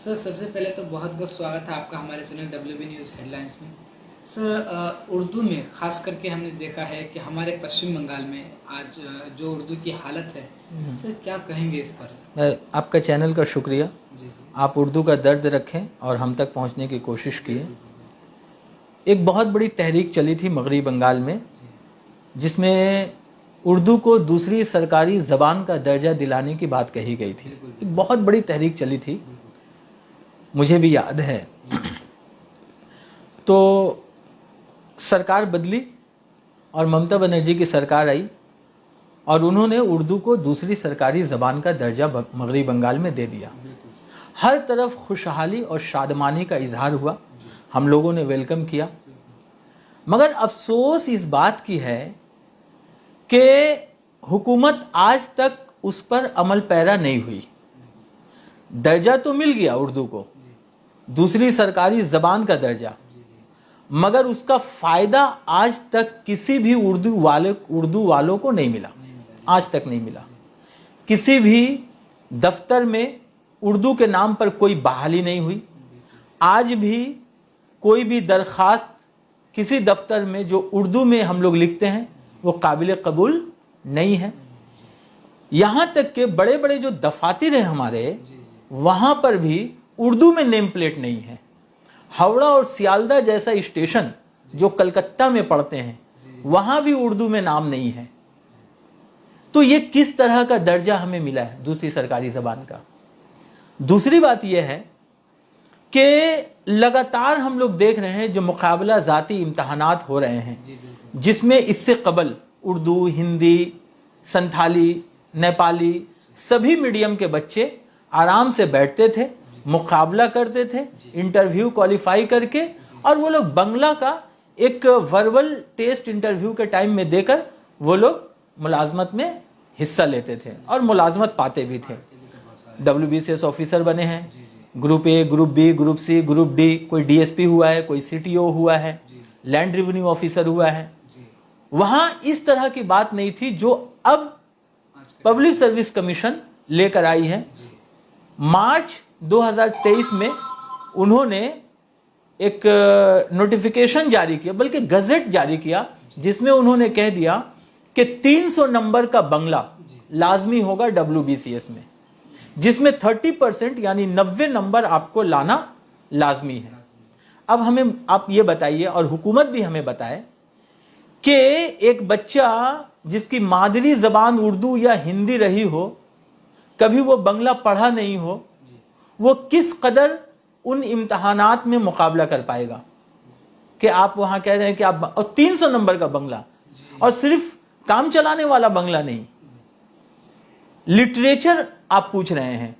Sir सबसे पहले तो बहुत बहुत स्वागत है आपका हमारे चैनल WB न्यूज़ हेडलाइंस में। सर उर्दू में ख़ास करके हमने देखा है कि हमारे पश्चिम बंगाल में आज जो उर्दू की हालत है, सर क्या कहेंगे इस पर? आपका चैनल का शुक्रिया। जी। आप उर्दू का दर्द रखें और हम तक पहुंचने की कोशिश किए। एक बहुत बड़ी तहरीक चली थी मगरबी बंगाल में, जिसमें उर्दू को दूसरी सरकारी ज़बान का दर्जा दिलाने की बात कही गई थी। एक बहुत बड़ी तहरीक चली थी, मुझे भी याद है। तो सरकार बदली और ममता बनर्जी की सरकार आई और उन्होंने उर्दू को दूसरी सरकारी ज़बान का दर्जा मगरबी बंगाल में दे दिया। हर तरफ खुशहाली और शादमानी का इजहार हुआ, हम लोगों ने वेलकम किया। मगर अफसोस इस बात की है कि हुकूमत आज तक उस पर अमल पैरा नहीं हुई। दर्जा तो मिल गया उर्दू को, दूसरी सरकारी ज़बान का दर्जा, मगर उसका फ़ायदा आज तक किसी भी उर्दू वालों को नहीं मिला, आज तक नहीं मिला। किसी भी दफ्तर में उर्दू के नाम पर कोई बहाली नहीं हुई। आज भी कोई भी दरख्वास्त किसी दफ्तर में जो उर्दू में हम लोग लिखते हैं वो काबिल कबूल नहीं है। यहाँ तक के बड़े बड़े जो दफातर हैं हमारे, वहाँ पर भी उर्दू में नेम प्लेट नहीं है। हावड़ा और सियालदा जैसा स्टेशन जो कलकत्ता में पड़ते हैं, वहाँ भी उर्दू में नाम नहीं है। तो ये किस तरह का दर्जा हमें मिला है दूसरी सरकारी ज़बान का? दूसरी बात यह है कि लगातार हम लोग देख रहे हैं जो मुकाबला ज़ाती इम्तहानात हो रहे हैं, जिसमें इससे कबल उर्दू, हिंदी, संथाली, नेपाली सभी मीडियम के बच्चे आराम से बैठते थे, मुकाबला करते थे, इंटरव्यू क्वालिफाई करके, और वो लोग बंगला का एक वर्बल टेस्ट इंटरव्यू के टाइम में देकर वो लोग मुलाजमत में हिस्सा लेते थे और मुलाजमत पाते भी थे। WBCS ऑफिसर बने हैं, group A, group B, group C, group D, कोई DSP हुआ है, कोई CTO हुआ है, लैंड रेवेन्यू ऑफिसर हुआ है। वहां इस तरह की बात नहीं थी जो अब पब्लिक सर्विस कमीशन लेकर आई है। मार्च 2023 में उन्होंने एक नोटिफिकेशन जारी किया, बल्कि गजेट जारी किया, जिसमें उन्होंने कह दिया कि 300 नंबर का बंगला लाजमी होगा WBCS में, जिसमें 30% यानी 90 नंबर आपको लाना लाजमी है। अब हमें आप ये बताइए और हुकूमत भी हमें बताए कि एक बच्चा जिसकी मादरी ज़बान उर्दू या हिंदी रही हो, कभी वो बंगला पढ़ा नहीं हो, वो किस कदर उन इम्तहानात में मुकाबला कर पाएगा? कि आप वहां कह रहे हैं कि आप, और 300 नंबर का बंगला, और सिर्फ काम चलाने वाला बंगला नहीं, लिटरेचर आप पूछ रहे हैं,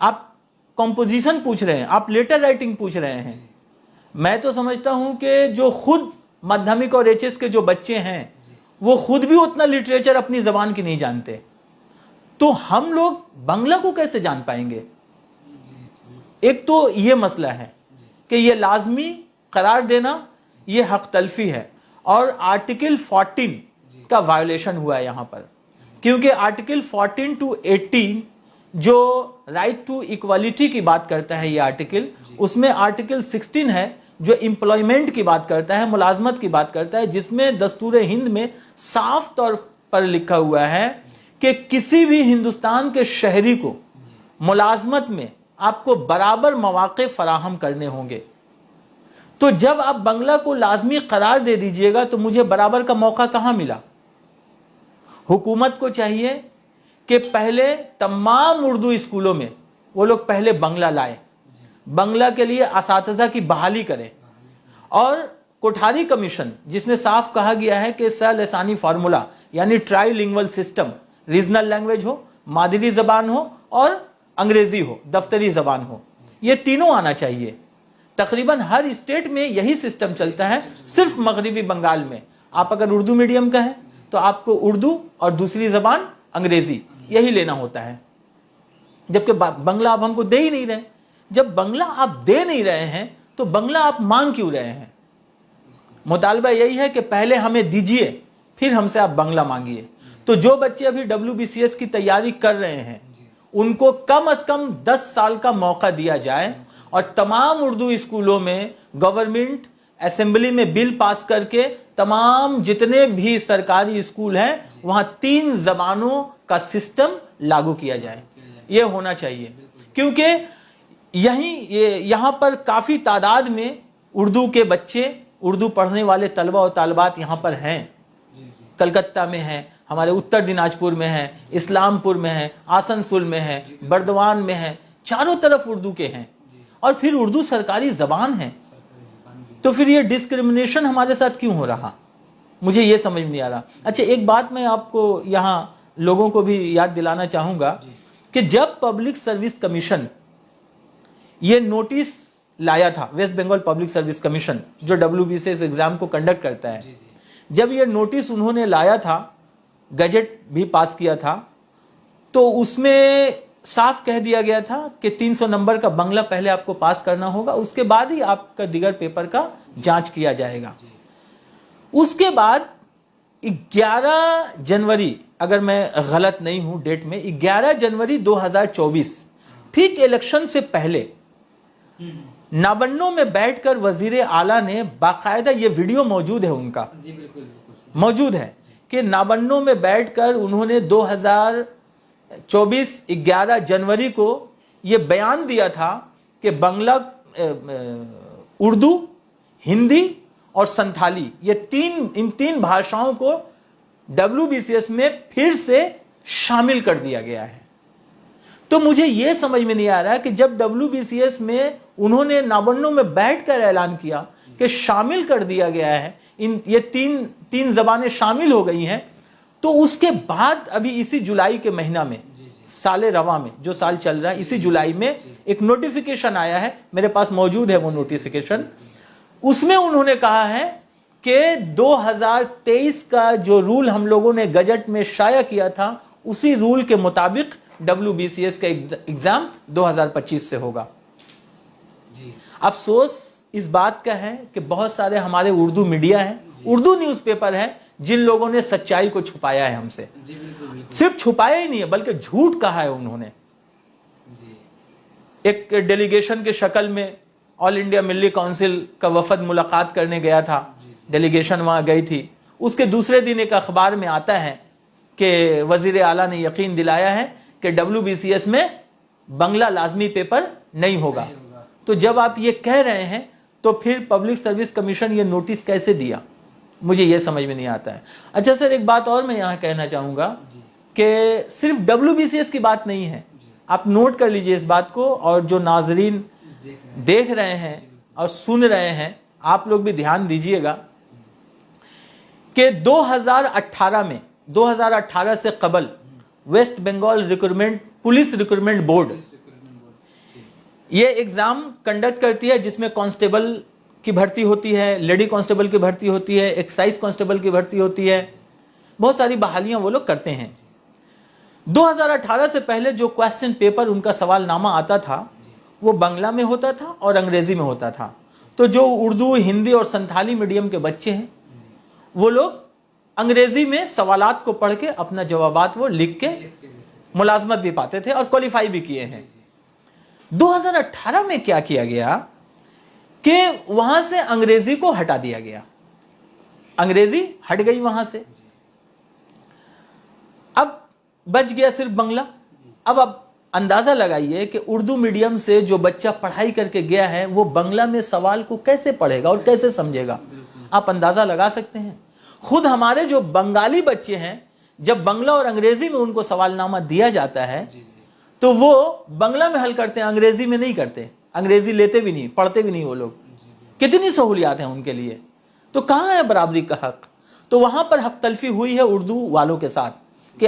आप कॉम्पोजिशन पूछ रहे हैं, आप लेटर राइटिंग पूछ रहे हैं। मैं तो समझता हूं कि जो खुद माध्यमिक और HS के जो बच्चे हैं, वो खुद भी उतना लिटरेचर अपनी जबान की नहीं जानते, तो हम लोग बंगला को कैसे जान पाएंगे? एक तो ये मसला है कि ये लाजमी करार देना ये हक तलफी है, और आर्टिकल 14 का वायोलेशन हुआ है यहाँ पर, क्योंकि आर्टिकल 14 to 18 जो राइट टू इक्वालिटी की बात करता है, ये आर्टिकल, उसमें आर्टिकल 16 है जो एम्प्लॉयमेंट की बात करता है, मुलाजमत की बात करता है, जिसमें दस्तूर हिंद में साफ तौर पर लिखा हुआ है कि किसी भी हिंदुस्तान के शहरी को मुलाजमत में आपको बराबर मौके फराहम करने होंगे। तो जब आप बंगला को लाजमी करार दे दीजिएगा तो मुझे बराबर का मौका कहां मिला? हुकूमत को चाहिए कि पहले तमाम उर्दू स्कूलों में वो लोग पहले बंगला लाए, बंगला के लिए असातिज़ा की बहाली करें, और कोठारी कमीशन जिसमें साफ कहा गया है कि सलसानी फार्मूला यानी ट्राइलिंगुअल सिस्टम, रीजनल लैंग्वेज हो, मादरी जबान हो और अंग्रेजी हो, दफ्तरी जबान हो, ये तीनों आना चाहिए। तकरीबन हर स्टेट में यही सिस्टम चलता है। सिर्फ मगरबी बंगाल में आप अगर उर्दू मीडियम का है तो आपको उर्दू और दूसरी जबान अंग्रेजी यही लेना होता है, जबकि बंगला आप हमको दे ही नहीं रहे। जब बंगला आप दे नहीं रहे हैं तो बंगला आप मांग क्यों रहे हैं? मुतालबा यही है कि पहले हमें दीजिए, फिर हमसे आप बंगला मांगिए। तो जो बच्चे अभी WBCS की तैयारी कर रहे हैं उनको कम से कम 10 साल का मौका दिया जाए और तमाम उर्दू स्कूलों में गवर्नमेंट असेंबली में बिल पास करके तमाम जितने भी सरकारी स्कूल हैं वहां 3 जबानों का सिस्टम लागू किया जाए। ये होना चाहिए, क्योंकि यहाँ पर काफी तादाद में उर्दू के बच्चे, उर्दू पढ़ने वाले तलबा और तालिबात यहाँ पर हैं। कलकत्ता में है, हमारे उत्तर दिनाजपुर में है, इस्लामपुर में है, आसनसोल में है, बर्दवान में है, चारों तरफ उर्दू के हैं और फिर उर्दू सरकारी जबान है। तो फिर ये डिस्क्रिमिनेशन हमारे साथ क्यों हो रहा, मुझे ये समझ नहीं आ रहा। अच्छा, एक बात मैं आपको यहाँ लोगों को भी याद दिलाना चाहूंगा कि जब पब्लिक सर्विस कमीशन ये नोटिस लाया था, West Bengal public service commission जो WBCS एग्जाम को कंडक्ट करता है, जब ये नोटिस उन्होंने लाया था, गजट भी पास किया था, तो उसमें साफ कह दिया गया था कि 300 नंबर का बंगला पहले आपको पास करना होगा, उसके बाद ही आपका दिगर पेपर का जांच किया जाएगा। उसके बाद 11 जनवरी, अगर मैं गलत नहीं हूं डेट में, 11 जनवरी 2024 ठीक इलेक्शन से पहले नाबन्नो में बैठकर वजीर आला ने बाकायदा, ये वीडियो मौजूद है उनका, मौजूद है कि नाबन्नो में बैठकर उन्होंने 2024 11 जनवरी को ये बयान दिया था कि बांग्ला, उर्दू, हिंदी और संथाली, ये इन तीन भाषाओं को WBCS में फिर से शामिल कर दिया गया है। तो मुझे यह समझ में नहीं आ रहा कि जब WBCS में उन्होंने नाबन्नो में बैठकर ऐलान किया कि शामिल कर दिया गया है, ये तीन जबानें शामिल हो गई हैं, तो उसके बाद अभी इसी जुलाई के महीना में, साले रवा में, जो साल चल रहा है, इसी जुलाई में एक नोटिफिकेशन आया है, मेरे पास मौजूद है वो नोटिफिकेशन। उसमें उन्होंने कहा है कि 2023 का जो रूल हम लोगों ने गजट में शाया किया था, उसी रूल के मुताबिक WBCS का एग्जाम 2025 से होगा। अफसोस इस बात का है कि बहुत सारे हमारे उर्दू मीडिया है, उर्दू न्यूज़पेपर है, जिन लोगों ने सच्चाई को छुपाया है हमसे। सिर्फ छुपाया ही नहीं है, बल्कि झूठ कहा है उन्होंने। एक डेलीगेशन के शक्ल में ऑल इंडिया मिल्ली काउंसिल का वफद मुलाकात करने गया था, डेलीगेशन वहां गई थी। उसके दूसरे दिन एक अखबार में आता है कि वजीर आला ने यकीन दिलाया है कि WBCS में बंगला लाजमी पेपर नहीं होगा। तो जब आप ये कह रहे हैं तो फिर पब्लिक सर्विस कमीशन ये नोटिस कैसे दिया, मुझे ये समझ में नहीं आता है। अच्छा सर, एक बात और मैं यहाँ कहना चाहूंगा कि सिर्फ WBCS की बात नहीं है, आप नोट कर लीजिए इस बात को, और जो नाजरीन देख रहे हैं और सुन रहे हैं, आप लोग भी ध्यान दीजिएगा कि 2018 में, 2018 से कबल West Bengal recruitment, police recruitment board ये एग्जाम कंडक्ट करती है, जिसमें कांस्टेबल की भर्ती होती है, लेडी कांस्टेबल की भर्ती होती है, एक्साइज कांस्टेबल की भर्ती होती है, बहुत सारी बहालियां वो लोग करते हैं। 2018 से पहले जो क्वेश्चन पेपर, उनका सवालनामा आता था, वो बांग्ला में होता था और अंग्रेजी में होता था। तो जो उर्दू, हिंदी और संथाली मीडियम के बच्चे हैं, वो लोग अंग्रेजी में सवालात को पढ़ के अपना जवाबात वो लिख के मुलाजमत भी पाते थे और क्वालिफाई भी किए हैं। 2018 में क्या किया गया कि वहां से अंग्रेजी को हटा दिया गया, अंग्रेजी हट गई वहां से, अब बच गया सिर्फ बांग्ला। अब अंदाजा लगाइए कि उर्दू मीडियम से जो बच्चा पढ़ाई करके गया है, वो बांग्ला में सवाल को कैसे पढ़ेगा और कैसे समझेगा, आप अंदाजा लगा सकते हैं। खुद हमारे जो बंगाली बच्चे हैं, जब बांग्ला और अंग्रेजी में उनको सवालनामा दिया जाता है तो वो बांग्ला में हल करते हैं, अंग्रेजी में नहीं करते, अंग्रेजी लेते भी नहीं, पढ़ते भी नहीं वो लोग। कितनी सहूलियात हैं उनके लिए, तो कहां है बराबरी का हक? तो वहां पर हक तलफी हुई है उर्दू वालों के साथ कि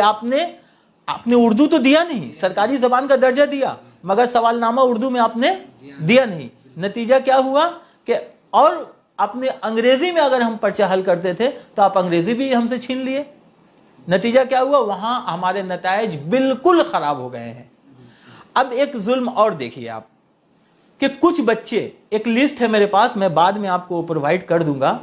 आपने उर्दू तो दिया नहीं, सरकारी जबान का दर्जा दिया, मगर सवालनामा उर्दू में आपने दिया नहीं। नतीजा क्या हुआ कि और अपने अंग्रेजी में अगर हम पर्चा हल करते थे तो आप अंग्रेजी भी हमसे छीन लिए। नतीजा क्या हुआ, वहां हमारे नताइज बिल्कुल खराब हो गए हैं। अब एक जुल्म और देखिए आप कि कुछ बच्चे, एक लिस्ट है मेरे पास, मैं बाद में आपको प्रोवाइड कर दूंगा।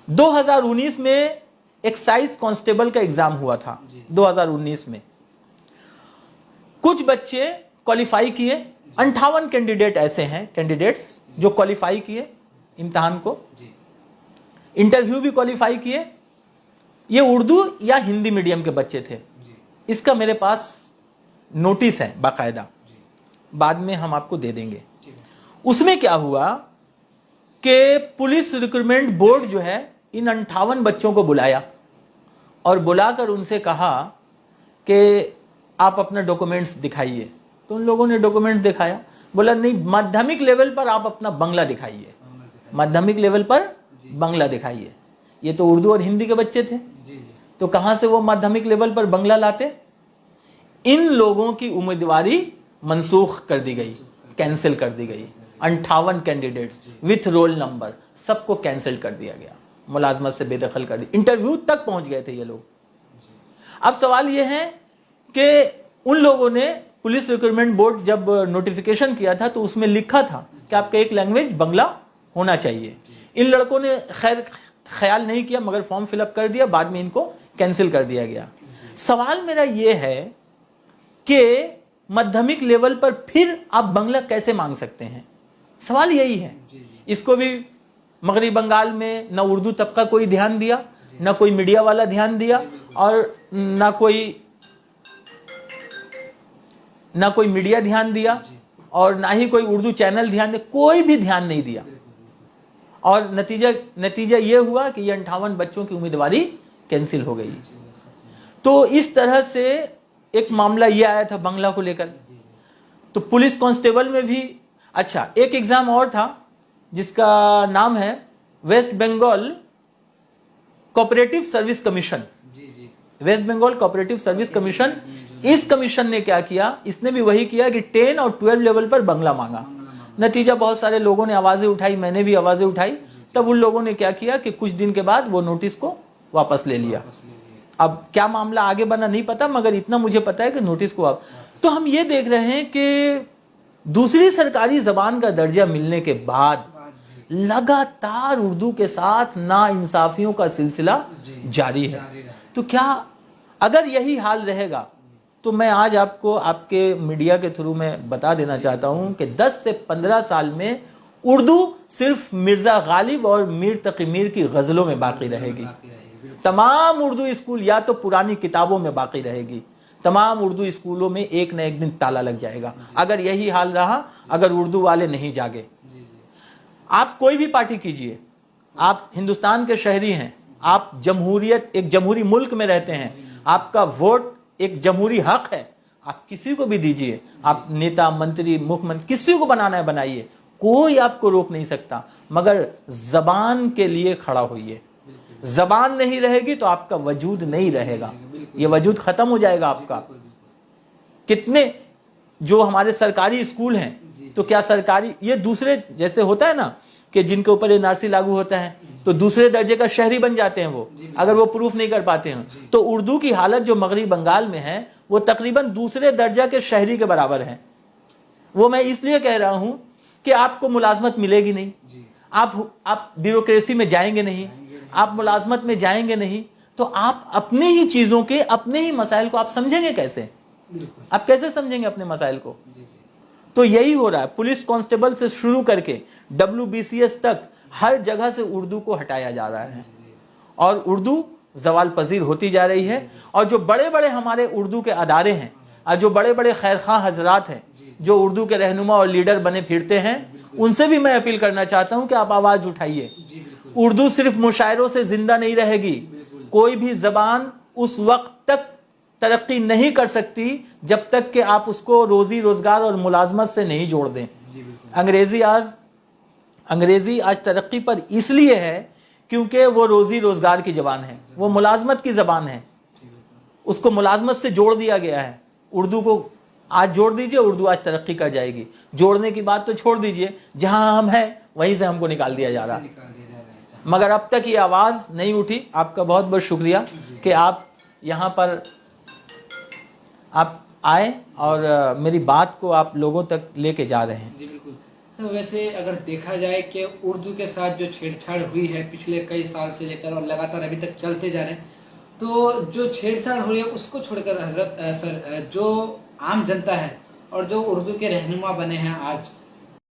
2019 में एक्साइज कांस्टेबल का एग्जाम हुआ था, 2019 में कुछ बच्चे क्वालिफाई किए, 58 कैंडिडेट ऐसे हैं, कैंडिडेट्स जो क्वालिफाई किए इम्तिहान को, इंटरव्यू भी क्वालिफाई किए। ये उर्दू या हिंदी मीडियम के बच्चे थे। इसका मेरे पास नोटिस है बाकायदा, बाद में हम आपको दे देंगे। उसमें क्या हुआ कि पुलिस रिक्रूटमेंट बोर्ड जो है इन 58 बच्चों को बुलाया और बुलाकर उनसे कहा कि आप अपना डॉक्यूमेंट्स दिखाइए। तो उन लोगों ने डॉक्यूमेंट दिखाया, बोला नहीं, माध्यमिक लेवल पर आप अपना बंगला दिखाइए, माध्यमिक लेवल पर बंगला दिखाइए। ये तो उर्दू और हिंदी के बच्चे थे, तो कहां से वो माध्यमिक लेवल पर बंगला लाते? इन लोगों की उम्मीदवारी मनसूख कर दी गई, कैंसिल कर दी गई। 58 कैंडिडेट्स विथ रोल नंबर सबको कैंसिल कर दिया गया, मुलाजमत से बेदखल कर दी। इंटरव्यू तक पहुंच गए थे ये लोग। अब सवाल ये है कि उन लोगों ने, पुलिस रिक्रूटमेंट बोर्ड जब नोटिफिकेशन किया था तो उसमें लिखा था कि आपका एक लैंग्वेज बंगला होना चाहिए। इन लड़कों ने खैर ख्याल नहीं किया मगर फॉर्म फिलअप कर दिया, बाद में इनको कैंसिल कर दिया गया। सवाल मेरा यह है कि माध्यमिक लेवल पर फिर आप बंगला कैसे मांग सकते हैं? सवाल यही है। इसको भी मगरबी बंगाल में न उर्दू तबका कोई ध्यान दिया, न कोई मीडिया वाला ध्यान दिया, और न कोई मीडिया ध्यान दिया, और ना ही कोई उर्दू चैनल ध्यान दिया, कोई भी ध्यान नहीं दिया। और नतीजा ये हुआ कि ये 58 बच्चों की उम्मीदवारी कैंसिल हो गई। तो इस तरह से एक मामला ये आया था बंगला को लेकर। तो पुलिस कांस्टेबल में भी, अच्छा, एक एग्जाम और था जिसका नाम है West Bengal cooperative service commission. West Bengal cooperative service commission, इस कमीशन ने क्या किया? इसने भी वही किया कि 10 और 12 लेवल पर बंगला मांगा। नतीजा बहुत सारे लोगों ने आवाजें उठाई, मैंने भी आवाजें उठाई। तब उन लोगों ने क्या किया कि कुछ दिन के बाद वो नोटिस को वापस ले लिया। अब क्या मामला आगे बना नहीं पता, मगर इतना मुझे पता है कि नोटिस को तो हम ये देख रहे हैं कि दूसरी सरकारी जबान का दर्जा मिलने के बाद लगातार उर्दू के साथ नाइंसाफियों का सिलसिला जारी है। तो क्या अगर यही हाल रहेगा तो मैं आज आपको आपके मीडिया के थ्रू में बता देना चाहता हूं कि 10 से 15 साल में उर्दू सिर्फ मिर्जा गालिब और मीर तकी मीर की गजलों में बाकी रहेगी। तमाम उर्दू स्कूल या तो पुरानी किताबों में बाकी रहेगी। तमाम उर्दू स्कूलों में एक न एक दिन ताला लग जाएगा अगर यही हाल रहा, अगर उर्दू वाले नहीं जागे। आप कोई भी पार्टी कीजिए, आप हिंदुस्तान के शहरी हैं, आप जमहूरियत, एक जमहूरी मुल्क में रहते हैं, आपका वोट एक जमहूरी हक है, आप किसी को भी दीजिए, आप नेता, मंत्री, मुख्यमंत्री, किसी को बनाना है बनाइए, कोई आपको रोक नहीं सकता। मगर जबान के लिए खड़ा होइए। जबान नहीं रहेगी तो आपका वजूद नहीं रहेगा, ये वजूद खत्म हो जाएगा आपका। कितने जो हमारे सरकारी स्कूल हैं, तो क्या सरकारी, ये दूसरे जैसे होता है ना कि जिनके ऊपर एनआरसी लागू होता है तो दूसरे दर्जे का शहरी बन जाते हैं वो, अगर वो प्रूफ नहीं कर पाते हैं। तो उर्दू की हालत जो मगरबी बंगाल में है वो तकरीबन दूसरे दर्जा के शहरी के बराबर है। वो मैं इसलिए कह रहा हूं कि आपको मुलाजमत मिलेगी नहीं, आप ब्यूरोक्रेसी में जाएंगे नहीं, आप मुलाजमत में जाएंगे नहीं, तो आप अपनी ही चीजों के, अपने ही मसाइल को आप समझेंगे कैसे? आप कैसे समझेंगे अपने मसाइल को? तो यही हो रहा है। पुलिस कांस्टेबल से शुरू करके WBCS तक हर जगह से उर्दू को हटाया जा रहा है और उर्दू जवाल पजीर होती जा रही है। और जो बड़े बड़े हमारे उर्दू के अदारे हैं और जो बड़े बड़े खैरखा हजरात हैं जो उर्दू के रहनुमा और लीडर बने फिरते हैं, उनसे भी मैं अपील करना चाहता हूं कि आप आवाज उठाइए। उर्दू सिर्फ मुशायरों से जिंदा नहीं रहेगी। कोई भी जबान उस वक्त तक तरक्की नहीं कर सकती जब तक कि आप उसको रोजी रोजगार और मुलाजमत से नहीं जोड़ दें। अंग्रेजी आज तरक्की पर इसलिए है क्योंकि वो रोजी रोजगार की जबान है, वो मुलाजमत की जबान है, उसको मुलाजमत से जोड़ दिया गया है। उर्दू को आज जोड़ दीजिए, उर्दू आज तरक्की कर जाएगी। जोड़ने की बात तो छोड़ दीजिए, जहां हम हैं वहीं से हमको निकाल दिया जा रहा है। मगर अब तक ये आवाज नहीं उठी। आपका बहुत बहुत शुक्रिया कि आप यहाँ पर आप आए और मेरी बात को आप लोगों तक लेके जा रहे हैं। जी बिल्कुल सर। वैसे अगर देखा जाए कि उर्दू के साथ जो छेड़छाड़ हुई है पिछले कई साल से लेकर और लगातार अभी तक चलते जा रहे हैं, तो जो छेड़छाड़ हो रही है उसको छोड़कर हजरत सर, जो عام جنتا ہے اور جو اردو کے رہنما بنے ہیں آج